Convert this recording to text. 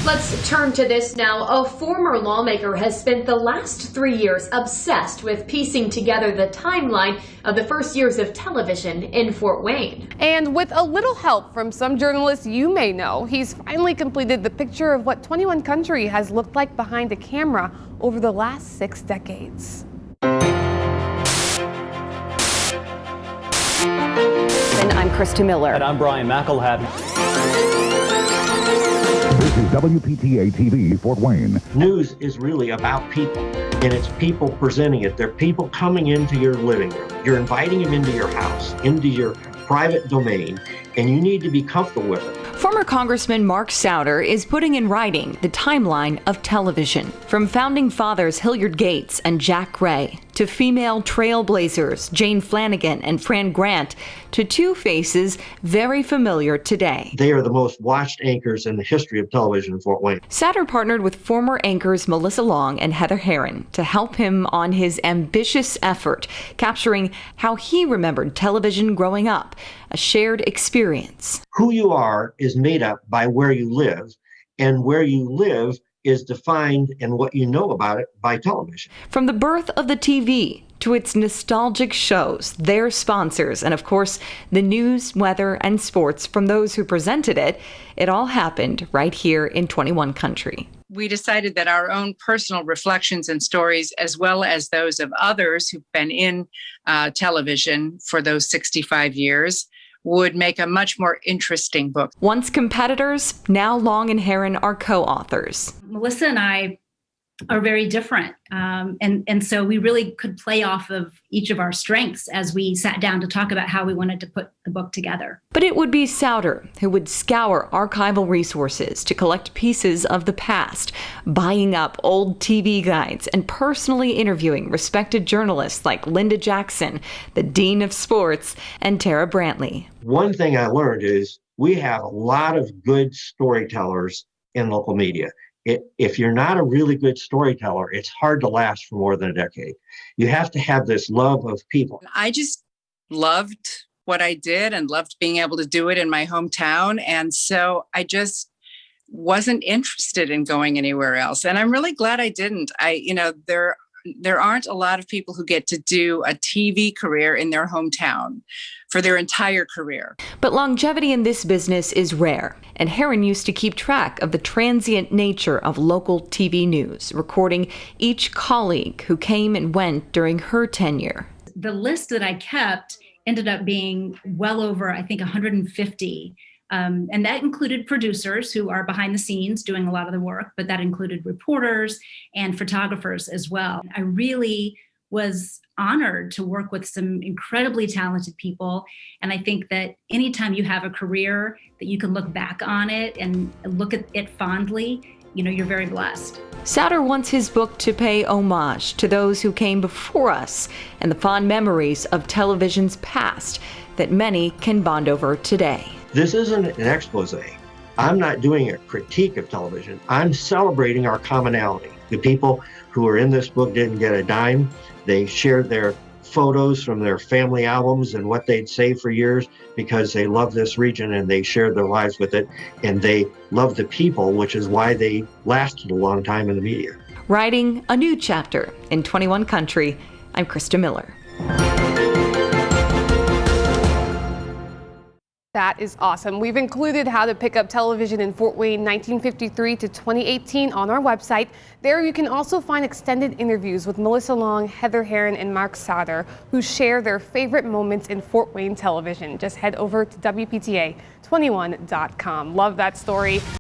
Let's turn to this now. A former lawmaker has spent the last 3 years obsessed with piecing together the timeline of the first years of television in Fort Wayne. And with a little help from some journalists you may know, he's finally completed the picture of what 21 Country has looked like behind a camera over the last 6 decades. And I'm Krista Miller. And I'm Brian McElhatton. This is WPTA TV, Fort Wayne. News is really about people, and it's people presenting it. They're people coming into your living room. You're inviting them into your house, into your private domain, and you need to be comfortable with it. Former Congressman Mark Souder is putting in writing the timeline of television. From founding fathers Hilliard Gates and Jack Ray, to female trailblazers Jane Flanagan and Fran Grant, to two faces very familiar today. They are the most watched anchors in the history of television in Fort Wayne. Souder partnered with former anchors Melissa Long and Heather Herron to help him on his ambitious effort, capturing how he remembered television growing up, a shared experience. Who you are is made up by where you live, and where you live is defined and what you know about it by television. From the birth of the TV to its nostalgic shows, their sponsors, and of course, the news, weather, and sports from those who presented it, it all happened right here in 21 Country. We decided that our own personal reflections and stories, as well as those of others who've been in television for those 65 years, would make a much more interesting book. Once competitors, now Long and Herron are co-authors. Melissa and I are very different. And so we really could play off of each of our strengths as we sat down to talk about how we wanted to put the book together. But it would be Souder who would scour archival resources to collect pieces of the past, buying up old TV guides and personally interviewing respected journalists like Linda Jackson, the Dean of Sports, and Tara Brantley. One thing I learned is we have a lot of good storytellers in local media. If you're not a really good storyteller, it's hard to last for more than a decade. You have to have this love of people. I just loved what I did and loved being able to do it in my hometown. And so I just wasn't interested in going anywhere else. And I'm really glad I didn't. There aren't a lot of people who get to do a TV career in their hometown for their entire career. But longevity in this business is rare, and Herron used to keep track of the transient nature of local TV news, recording each colleague who came and went during her tenure. The list that I kept ended up being well over, I think, 150. And that included producers who are behind the scenes doing a lot of the work, but that included reporters and photographers as well. I really was honored to work with some incredibly talented people. And I think that anytime you have a career that you can look back on it and look at it fondly, you're very blessed. Souder wants his book to pay homage to those who came before us and the fond memories of television's past that many can bond over today. This isn't an expose. I'm not doing a critique of television. I'm celebrating our commonality. The people who are in this book didn't get a dime. They shared their photos from their family albums and what they'd saved for years because they love this region and they shared their lives with it. And they love the people, which is why they lasted a long time in the media. Writing a new chapter in 21 Country, I'm Krista Miller. That is awesome. We've included how to pick up television in Fort Wayne 1953 to 2018 on our website. There you can also find extended interviews with Melissa Long, Heather Herron, and Mark Souder, who share their favorite moments in Fort Wayne television. Just head over to WPTA21.com. Love that story.